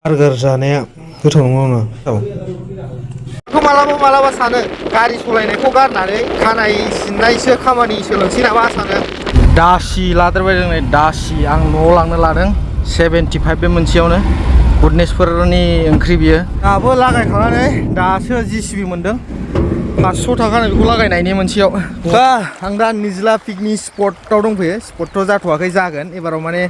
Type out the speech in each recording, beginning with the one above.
Burger जानाया गोथाव नङा मालाबा मालाबा सानो गारि सालायनायखौ गारनानै खानाय सिननायसो खामानि सोलोंसै नामा सानो। दासि लादेरबाय जोंनि दासि आं न'आव लांनो लादों 75 बे मोनसेयावनो गुडनेसफोरनि ओंख्रि बियो। दाबो लागायखांनानै दासो जिसिबि मोनदों 500 थाखानो बेखौ लागायनायनि मोनसेयाव। आं दा निजला पिकनिक स्पटआव दंफैयो। स्पटथ' जाथ'वाखै जागोन एबाराव माने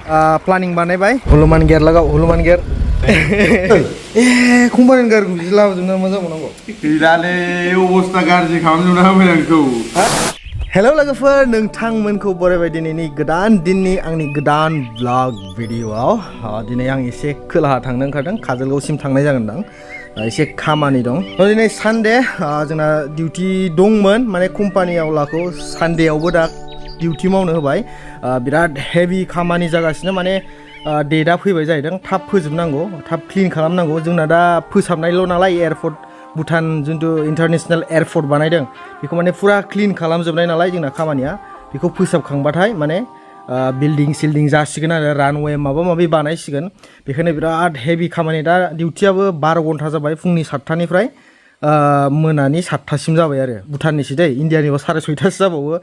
प्लानिं बानायबाय। हनुमान गेट लागाव हनुमान गेट कम्पानिनि गारिखौ बिदि लाबोजोबना मा जाबावनांगौ गैलालै अबस्था गाज्रि खालामजोबना होबाय आंखौ। हेल' लोगोफोर नोंथांमोनखौ बरायबाय दिनैनि गोदान दिननि आंनि गोदान ब्लग भिडिअ'आव। दिनै आं एसे खोलाहा थांनो ओंखारदों काजलगावसिम थांनाय जागोनदां एसे खामानि दं। दिनै सानडे जोंना डिउटि दंमोन माने कम्पानियावलाखौ सानडेआवबो दा डिउटि मावनो होबाय। बिराद हेभि खामानि जागासिनो माने डेटआ फैबाय जाहैदों थाब फोजोबनांगौ थाब क्लिन खालामनांगौ। जोंना दा फोसाबनायल' नालाय एयारपर्ट भुटान जिथु इन्टारनेसनेल एयारपर्ट बानायदों बेखौ माने फुरा क्लिन खालामजोबनाय नालाय जोंना खामानिया। बेखौ फोसाबखांबाथाय माने बिल्डिं सिल्डिं जासिगोन आरो रानवे माबा माबि बानायसिगोन। बेखायनो बिराद हेभि खामानि। दा डिउटियाबो 12 घन्टा जाबाय फुंनि 7टानिफ्राय मोनानि 7टासिम जाबाय आरो भुटाननिसो दै इण्डियानिबा 6:30 जाबावो।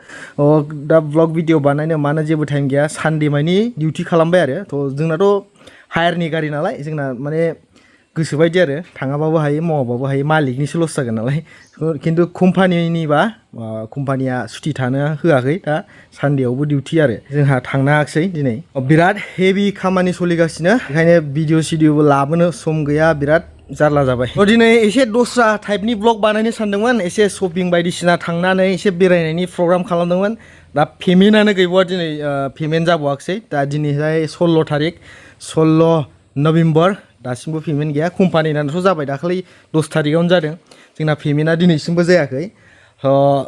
दा ब्लग भिडिअ बानायनो मानो जेबो टाइम गैया सानडे मानि डिउटि खालामबाय आरो। थ' जोंनाथ' हायारनि गारि नालाय जोंना माने गोसोबायदि आरो थाङाबाबो हायो मावाबाबो हायो मालिकनिसो लस जागोन नालाय। खिन्थु कम्पानिनिबा कम्पानिया सुटि थानो होआखै दा सानडेआवबो डिउटि आरो जोंहा थांनो हायाखिसै दिनै। बिराद हेभि खामानि सोलिगासिनो बेखायनो भिडिअ सिडिअबो लाबोनो सम गैया बिराद जारला जाबाय। दिनै एसे दस्रा टाइपनि ब्लग बानायनो सानदोंमोन एसे शपिं बायदिसिना थांनानै एसे बेरायनायनि प्रग्राम खालामदोंमोन। दा पेमेन्टआनो गैबावा दिनै पेमेन्ट जाबावाखिसै। दा दिनैहाय 16 थारिख 16 नभेम्बर दासिमबो पेमेन्ट गैया। कम्पानिनाथ' जाबाय दाखालि 10 थारिखआवनो जादों जोंना पेमेन्टआ दिनैसिमबो जायाखै।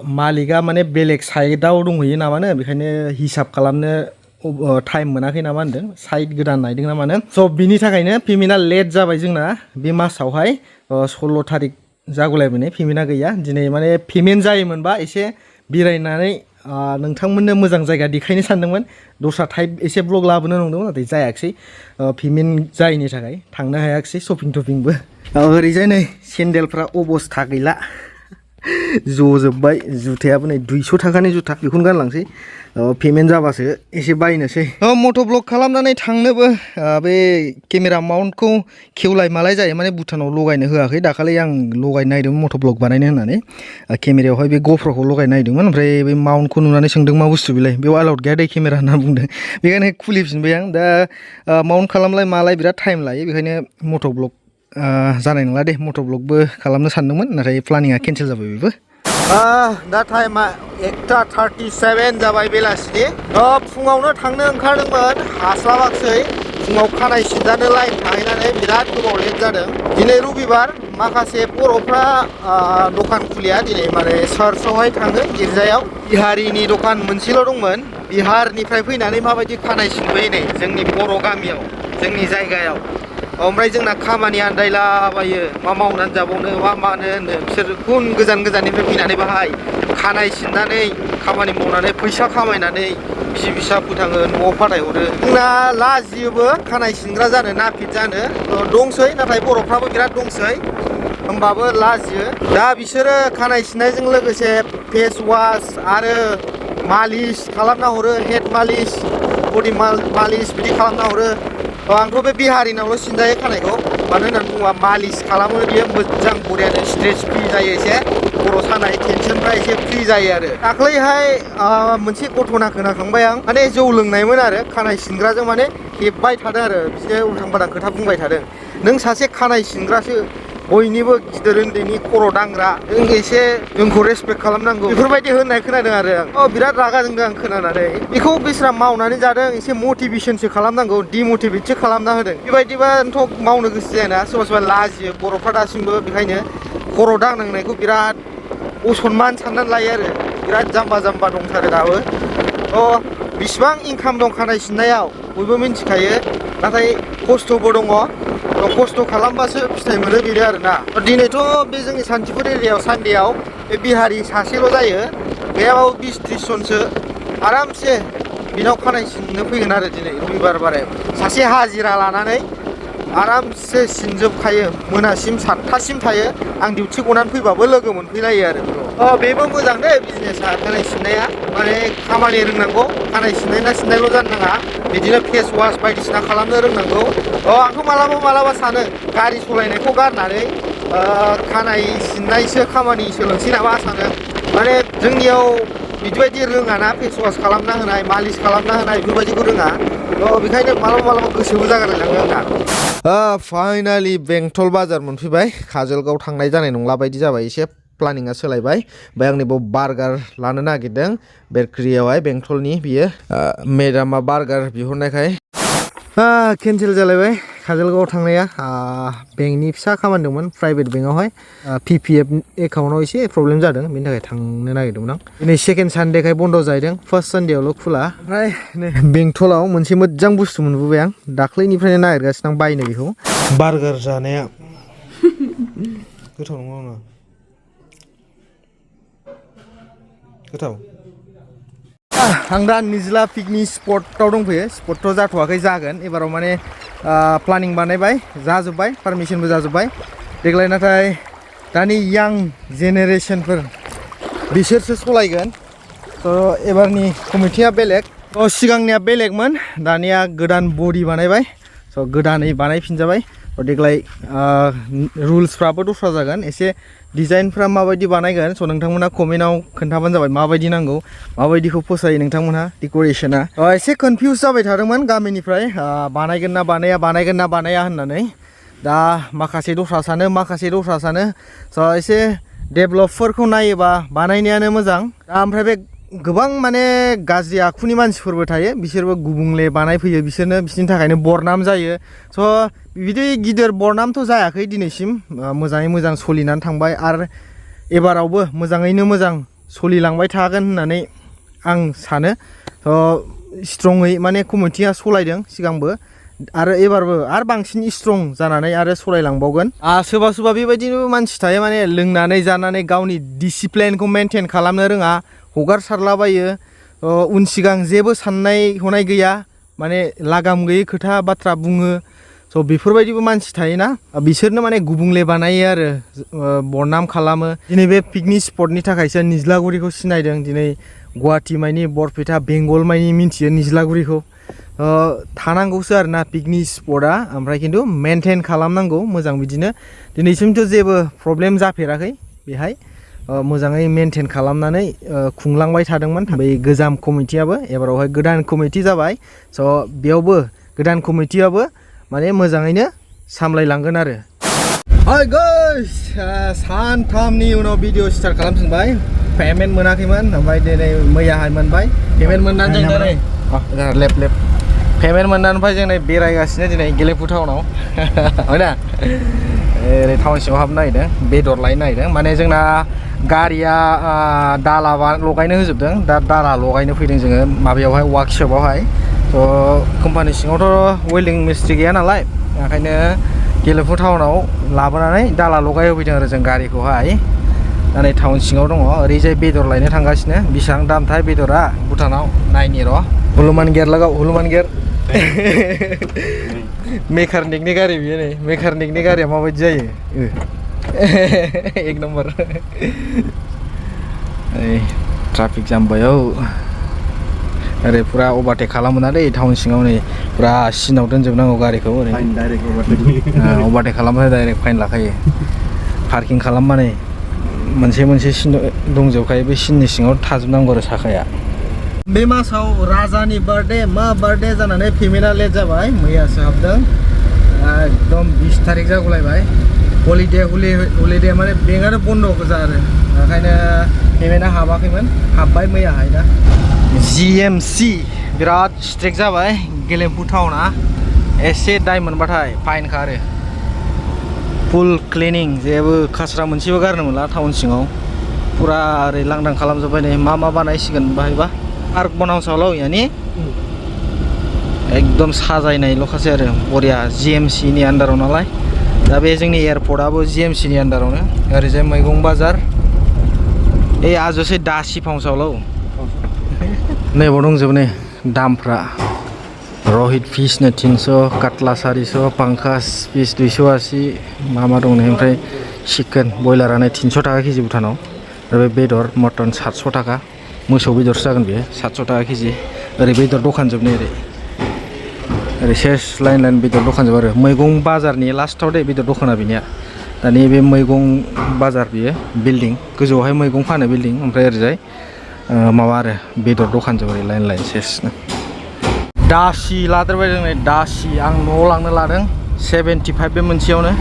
मालिकआ माने बेलेग साइडआव दंहैयो नामानो बेखायनो हिसाब खालामनो टाइम मोनाखै नामा होनदों साइट गोदान नायदों ना मानो। स' बिनि थाखायनो पेमेन्टआ लेट जाबाय जोंना बे मासावहाय 16 थारिख जागुलायबाय पेमेन्टआ गैया। दिनै माने पेमेन्ट जायोमोनबा एसे बेरायनानै नोंथांमोननो मोजां जायगा देखायनो सानदोंमोन दस्रा टाइप एसे ब्लग लाबोनो नंदोंमोन नाथाय जायाखिसै पेमेन्ट जायैनि थाखाय थांनो हायाखिसै शपिं टपिंबो। ओरैजाय नै सेन्देलफ्रा अबस्था गैला जजोब्बाय जुथायाबो नै 200 थाखानि जुथा बेखौनो गानलांसै पेमेन्ट जाबासो एसे बायनोसै। मट' ब्लग खालामनानै थांनोबो बे केमेरा माउन्टखौ खेवलाय मालाय जायो माने भुटानाव लगायनो होआखै। दाखालि आं लगायनो नागिरदोंमोन मट' ब्लग बानायनो होननानै केमेरायावहाय बे ग'प्र'खौ लगायनो नागिरदोंमोन ओमफ्राय बे माउन्टखौ नुनानै सोंदों मा बुस्थु बेलाय बेयाव आलाउड गैया दै केमेरा होनना बुंदों बेखायनो खुलिफिनबाय आं। दा माउन्ट खालामलाय मालाय बिराद टाइम लायो बेखायनो मट' ब्लग जानाय नंला दे मट' ब्लगबो खालामनो सानदोंमोन नाथाय प्लानिंआ केन्सेल जाबाय बेबो। दा टाइमा 1:37 जाबाय बेलासिनि। फुङावनो थांनो ओंखारदोंमोन हास्लाबाखिसै फुङाव खानाय सिनजानो लाइन थाहैनानै बिराद गोबाव लेट जादों। दिनै रबिबार माखासे बर'फ्रा दखान खुलिया दिनै माने चार्चआवहाय थाङो गिर्जायाव। बिहारिनि दखान मोनसेल' दंमोन बिहारनिफ्राय फैनानै माबायदि खानाय सिनबाय नै जोंनि बर' गामियाव जोंनि जायगायाव। ओमफ्राय जोंना खामानि आन्दायलाबायो मा मावनानै जाबावनो मा मानो होनो बिसोर गुन गोजान गोजाननिफ्राय फैनानै बाहाय खानाय सिननानै खामानि मावनानै फैसा खामायनानै बिसि फिसा फोथाङो न'आव फाथायहरो। जोंना लाजियोबो खानाय सिनग्रा जानो नापित जानो दंसै नाथाय बर'फ्राबो बिराद दंसै होमबाबो लाजियो। दा बिसोरो खानाय सिननायजों लोगोसे फेस वास आरो मालिस खालामना हरो हेड मालिस बडि मालिस बिदि खालामना हरो। आंथ' बे बिहारिनावल' सिनजायो खानायखौ मानो होननानै बुङोबा मालिस खालामो बियो मोजां बरियानो स्ट्रेस फ्रि जायो एसे खर' सानाय टेनसनफ्रा एसे फ्रि जायो आरो। दाख्लैहाय मोनसे घटना खोनाखांबाय आं माने जौ लोंनायमोन आरो खानाय सिनग्राजों माने हेब्बाय थादों आरो बिदिनो उल्थां फाल्थां खोथा बुंबाय थादों। नों सासे खानाय सिनग्रासो बयनिबो गिदिर उन्दैनि खर' दांग्रा नों एसे जोंखौ रेसपेक्ट खालामनांगौ बेफोरबायदि होननाय खोनादों आरो आं। बिराद रागा जोंदों आं खोनानानै। बेखौ बिस्रा मावनानै जादों एसे मटिभेसनसो खालामनांगौ डिमटिभेटसो खालामना होदों। बेबायदिबाथ' मावनो गोसो जायाना सोरबा सोरबा लाजियो बर'फ्रा दासिमबो बेखायनो खर' दांनांनायखौ बिराद असनमान साननानै लायो आरो बिराद जाम्बा जाम्बा दंथारो दाबो। बिसिबां इनकाम दं खानाय सिननायाव बयबो मिन्थिखायो नाथाय खस्थ'बो दङ। खस्थ' खालामबासो फिथाइ मोनो बेनो आरोना। दिनैथ' बे जोंनि सान्तिपुर एरियायाव सानडेआव बे बिहारि सासेल' जायो गैयाबाबो 20-30 जनसो आरामसे बिनाव खानाय सिननो फैगोन आरो दिनै रबिबार बारायाव सासे हाजिरा लानानै आरामसे सिनजोबखायो मोनासिम 7थासिम थायो आं डिउटि गनानै फैबाबो लोगो मोनफैलायो आरो बेबो मोजां दे बिजनेसा खानाय सिननाया माने खामानि रोंनांगौ खानाय सिननायना सिननायल' जानो नाङा बिदिनो फेस वास बायदिसिना खालामनो रोंनांगौ आंथ' मालाबा सानो गारि सालायनायखौ गारनानै खानाय सिननायसो खामानि सोलोंसै नामा सानो माने जोंनियाव बिदिबायदि रोङाना फेस वास खालामना होनाय मालिस खालामना होनाय बेफोरबायदिखौ रोङा बेखायनो मालाबा गोसोबो जागारलाङो आंना फाइनालि बेंटल बाजार मोनफैबाय काजलगाव थांनाय जानाय नंला बायदि जाबाय एसे प्लानिंआ सोलायबाय ओमफ्राय आंनि बाव बार्गार लानो नागिरदों बेकरियावहाय बेंटलनि बियो मेडामा बार्गार बिहरनायखाय केन्सेल जालायबाय काजलगावआव थांनाया बेंकनि फिसा खामानि दंमोन प्राइभेट बेंकआवहाय PPF एकाउन्टाव एसे प्रब्लेम जादों बेनि थाखाय थांनो नागिरदोंमोन आं दिनै सेकेन्ड सानडेखाय बन्द' जाहैदों फार्स्ट सानडेआवल' खुला ओमफ्राय नै बेंटलाव मोनसे मोजां बुस्थु मोनबोबाय आं दाख्लैनिफ्रायनो नागिरगासिनो आं बायनो बेखौ बार्गार जानाया गोथाव नङा नङा गोथाव आं दा निजला पिकनिक स्पटआव दंफैयो स्पटथ' जाथ'वाखै जागोन एबाराव माने प्लानिं बानायबाय जाजोब्बाय पारमिसनबो जाजोब्बाय देग्लाय नाथाय दानि यां जेनेरेसनफोर बिसोरसो सलायगोन थ' एबारनि कमिटिया बेलेग सिगांनिया बेलेगमोन दानिया गोदान बडि बानायबाय स' गोदानै बानायफिनजाबाय देग्लाय रुल्सफ्राबो दस्रा जागोन एसे डिजाइनफ्रा माबायदि बानायगोन स' नोंथांमोना कमेन्टआव खोन्थाबानो जाबाय माबायदि नांगौ माबायदिखौ फसायो नोंथांमोनहा डेक'रेशना एसे कनफिउस जाबाय थादोंमोन गामिनिफ्राय बानायगोन ना बानाया होननानै दा माखासे दस्रा सानो स' एसे डेभेलपफोरखौ नायोबा बानायनायानो मोजां दा ओमफ्राय बे गोबां माने गाज्रि आखुनि मानसिफोरबो थायो बिसोरबो गुबुंले बानायफैयो बिसोरनि थाखायनो बरनाम जायो स' बिदि गिदिर बरनामथ' जायाखै दिनैसिम मोजाङै मोजां सोलिनानै थांबाय आरो एबारावबो मोजाङैनो मोजां सोलिलांबाय थागोन होननानै आं सानो स्ट्रङै माने कमिटिया सलायदों सिगांबो आरो एबारबो आरो बांसिन स्ट्रं जानानै आरो सलायलांबावगोन सोरबा बेबायदिनो मानसि थायो माने लोंनानै जानानै गावनि डिसिप्लिनखौ मेनटेन खालामनो रोङा हगारसारलाबायो उन सिगां जेबो साननाय हनाय गैया माने लागाम गैयै खोथा बाथ्रा बुङो स' बेफोरबायदिबो मानसि थायोना बिसोरनो माने गुबुंले बानायो आरो बरनाम खालामो दिनै बे पिकनिक स्पटनि थाखायसो निज्लागुरिखौ सिनायदों दिनै गुवाहाटि मानि बरपेटा बेंगल मानि मिन्थियो निज्लागुरिखौ थानांगौसो आरोना पिकनिक स्पटआ ओमफ्राय खिन्थु मेनटेन खालामनांगौ मोजां बिदिनो दिनैसिमथ' जेबो प्रब्लेम जाफेराखै बेहाय मोजाङै मेनटेन खालामनानै खुंलांबाय थादोंमोन बै गोजाम कमिटियाबो एबारावहाय गोदान कमिटि जाबाय स' बेयावबो गोदान कमिटियाबो माने मोजाङैनो सामलायलांगोन आरो हाय गाइस सानथामनि उनाव भिडिअ स्टार्ट खालामफिनबाय पेमेन्ट मोनाखैमोन ओमफ्राय दिनै मैयाहाय मोनबाय पेमेन्ट मोननानै जों दिनै लेप पेमेन्ट मोननानै ओमफ्राय जों बेरायगासिनो दिनै गेलेफु टाउनाव होइन ओरै टाउन सिङाव हाबनो नागिरदों बेदर लायनो नागिरदों माने जोंना गारिया दाला लगायनो होजोबदों दा दाला लगायनो फैदों जोङो माबायावहाय वार्कशपआवहाय थ' कम्पानि सिङावथ' वेल्डिं मिस्ट्रि गैया नालाय ओंखायनो गेलेफु टाउनाव लाबोनानै दाला लगायहोफैदों आरो जों गारिखौहाय दा नै टाउन सिङाव दङ ओरैजाय बेदर लायनो थांगासिनो बेसेबां दामथाय बेदरा भुटानाव नायनि र' हनुमान गेट लगाव हनुमान गेट मेकारनिकनि गारि बियो नै मेकारनिकनि गारिया माबायदि जायो एक नम्बर ट्राफिक जाम भयो ओरै पुरा अभारटेक खालामोना दै टाउन सिङाव नै पुरा सिनाव दोनजोबनांगौ गारिखौ ओरै अभारटेक खालामबाथाय डाइरेक्ट फाइन लाखायो पार्किं खालामबा नै मोनसे सिन दंजोबखायो बे सिननि सिङाव थाजोबनांगौ आरो साखाया बे मासाव राजानि बार्थडे मा बार्थडे जानानै पेमेन्टआ लेट जाबाय मैयासो हाबदों एकदम 20 तारिख जागुलायबाय हलिडे माने बेंकआनो बन्द गोजा आरो ओंखायनो पेमेन्टआ हाबाखैमोन हाबबाय मैयाहाय दा GMC बिराद स्ट्रिक्ट जाबाय गेलेफु टाउना एसे दाय मोनबाथाय फाइन खारो फुल क्लिनिं जेबो खास्रा मोनसेबो गारनो मोनला टाउन सिङाव पुरा ओरै लांदां खालामजोब्बाय नै मा बानायसिगोन बाहायबा पार्क बनाउँछौला यानि एकदम साजायनायल'खासै आरो बरिया GMC नि आन्दाराव नालाय दा बे जोंनि एयारपर्टआबो GMC नि आन्दारावनो ओरैजाय मैगं बाजार ए आजसे दासि फाउँछौला नैबाव दंजोबो नै दामफ्रा रहित फिसनो 300 काटला 400 पांकास फिस 280 मा दं नै ओमफ्राय चिकेन बयलारानो 300 टाका केजि भुटानाव आरो बेदर मटन 700 टाका मोसौ बेदरसो जागोन बेयो 700 टाका केजि ओरै बेदर दखान जोबनाय ओरै सेस लाइन बेदर दखान जोब आरो मैगं बाजारनि लास्टआव दे बेदर दखाना बिनिया दानि बे मैगं बाजार बियो बिल्डिं गोजौआवहाय मैगं फानो बिल्डिं ओमफ्राय ओरैजाय माबा आरो बेदर दखान जोब ओरै लाइन सेसनो दासि लादेरबाय जों नै दासि आं न'आव लांनो लादों 75 बे मोनसेयावनो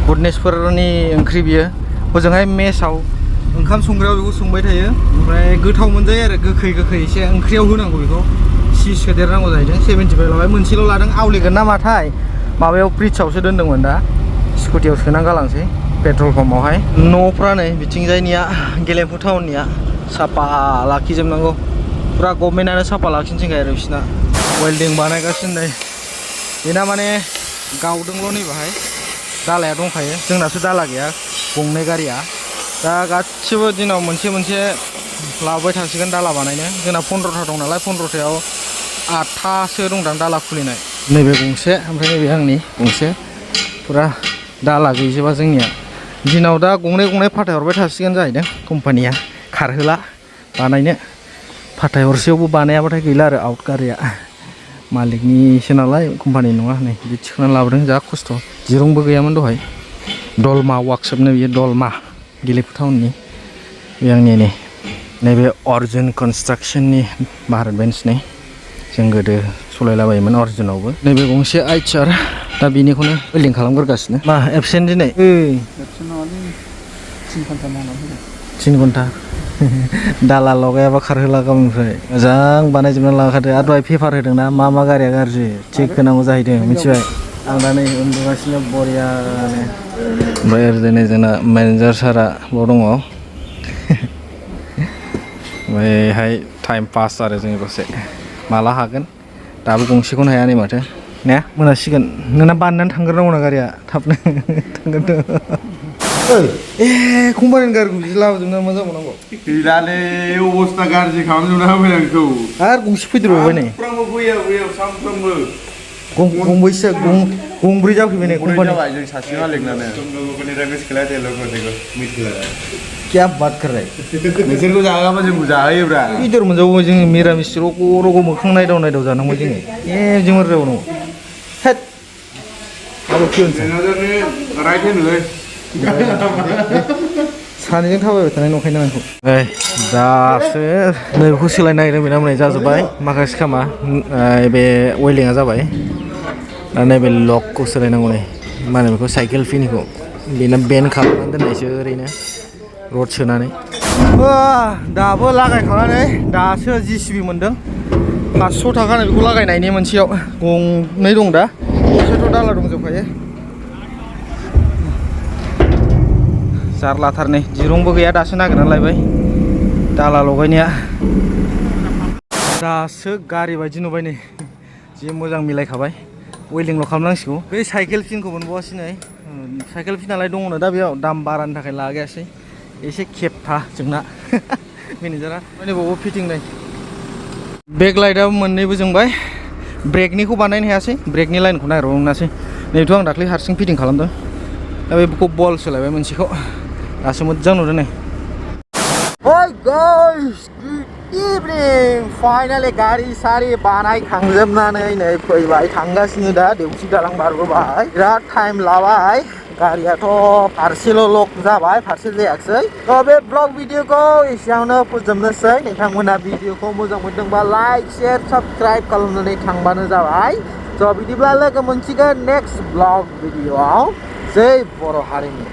गुडनेसफोरनि ओंख्रि बियो हजोंहाय मेसाव ओंखाम संग्रायाव बेखौ संबाय थायो ओमफ्राय गोथाव मोनजायो आरो गोखै एसे ओंख्रियाव होनांगौ बेखौ चीज होदेरनांगौ जाहैदों 75 लाबाय मोनसेल' लादों आवलिगोन नामाथाय माबायाव फ्रिजआवसो दोनदोंमोन दा स्कुटियाव सोना गालांसै पेट्रल पाम्पआवहाय न'फ्रा नै बिथिंजायनिया गेलेमफु टाउननिया साफा लाखिजोबनांगौ फुरा गभर्नमेन्टआनो साफा लाखिनो थिनखायो आरो बिसिना वेल्डिं बानायगासिनो नै बेना माने गावदोंल' नै बाहाय दालाया दंखायो जोंनासो दाला गैया गंनै गारिया दा गासिबो दिनाव मोनसे लाबोबाय थासिगोन दाला बानायनो जोंना 15था दं नालाय 15थायाव 8थासो दंदां दाला खुलिनाय नैबे गंसे ओमफ्राय नैबे आंनि गंसे फुरा दाला गैजोबा जोंनिया दिनाव दा गंनै फाथायहरबाय थासिगोन जाहैदों कम्पानिया खारहोला बानायनो फाथायहरसेयावबो बानायाबाथाय गैला आरो आउट गारिया मालिकनिसो नालाय कम्पानि नङा नै बिदि थिखोनानै लाबोदों जा खस्थ' दिरुंबो गैयामोन दहाय दलमा वार्कशपनो बियो दलमा गेलेफु टाउननि बे आंनि नैबे अर्जुन कनस्ट्राक्सननि भारत बेन्स नै जों गोदो सलायलाबायोमोन अर्जुनावबो नैबे गंसे आइचार दा बेनिखौनो वेल्डिं खालामग्रोगासिनो मा एबसेन्ट दिनै 3 घन्टा दाला लगायाबा खारहोला गाबोननिफ्राय मोजां बानायजोबनानै लाखादो आरो दहाय पेपार होदोंना मा गारिया गाज्रि थिग होनांगौ जाहैदों मिथिबाय आं दा नै उन्दुगासिनो बरियानो ओमफ्राय ओरैनो जोंना मेनेजार सारा बाव दङ ओमफ्रायहाय टाइम पास आरो जों दसे माला हागोन दाबो गंसेखौनो हाया नै माथो ने मोनासिगोन नोंना बाननानै थांग्रोनांगौ ना गारिया थाबनो थांगोन कम्पानिनि गारिखौ बिदि लाबोजोबना मा जाबावनांगौ गैलालै अबस्था गाज्रि खालामजोबना होबाय आंखौ आरो गंसे फैदेरबावबाय नै सानफ्रामबो गंबैसो गंब्रै जाफैबाय नै कम्पानि जों सासे मालिकनानो क्या बात कर रहे नोंसोरखौ जाहोआबा जोंखौ जाहोयोब्रा बेदर मोनजावो जों मिरामिस रग' मोखां नायदाव जानांगौ जोङो जों रायबावनांगौ हेद आबो फिउनसै राइट होनोलै सानैजों थाबायबाय थानाय नंखायनो आंखौ दासो नैबेखौ सोलायनो नागिरदों बेना मोननाय जाजोब्बाय माखासे खामा बे वेल्डिंआ जाबाय दा नैबे लकखौ सोलायनांगौ नै मा होनो बेखौ साइकेल फिनिखौ बेना बेन खालामनानै दोननायसो ओरैनो रड सोनानै दाबो लागायखांनानै दासो जिसिबि मोनदों 500 थाखानो बेखौ लागायनायनि मोनसेयाव गंनै दं दा गंसेथ' दाला दंजोबखायो जारलाथार नै दिरुंबो गैया दासो नागिरनानै लायबाय दाला लगायनाया दासो गारि बायदि नुबाय नै जि मोजां मिलायखाबाय वेल्डिंल' खालामनांसिगौ बे साइकेल फिनखौ मोनबावासै नै साइकेल फिनालाय दङनो दा बेयाव दाम बारानि थाखाय लागायासै एसे खेबथा जोंना मेनेजारा माने बावबो फिटिं नै बेक लाइटआबो मोननैबो जोंबाय ब्रेकनिखौ बानायनो हायासै ब्रेकनि लाइनखौ नागिरबाबो मोनासै नैथ' आं दाख्लै हारसिं फिटिं खालामदों दा बेखौ बल सोलायबाय मोनसेखौ दासो मोजां नुदों नै Hey guys, good evening. Finally गारि सारि बानायखांजोबनानै नै फैबाय थांगासिनो दा देवसि दालां बारबोबाय बिराद टाइम लाबाय गारियाथ' फारसेल' लक जाबाय फारसे जायाखिसै थ' बे ब्लग भिडिअखौ एसेयावनो फोजोबनोसै नोंथांमोना भिडिअखौ मोजां मोनदोंबा लाइक शेयार साबस्क्राइब खालामनानै थांबानो जाबाय थ' बिदिब्ला लोगो मोनसिगोन नेक्स्ट ब्लग भिडिअआव जै बर' हारिनि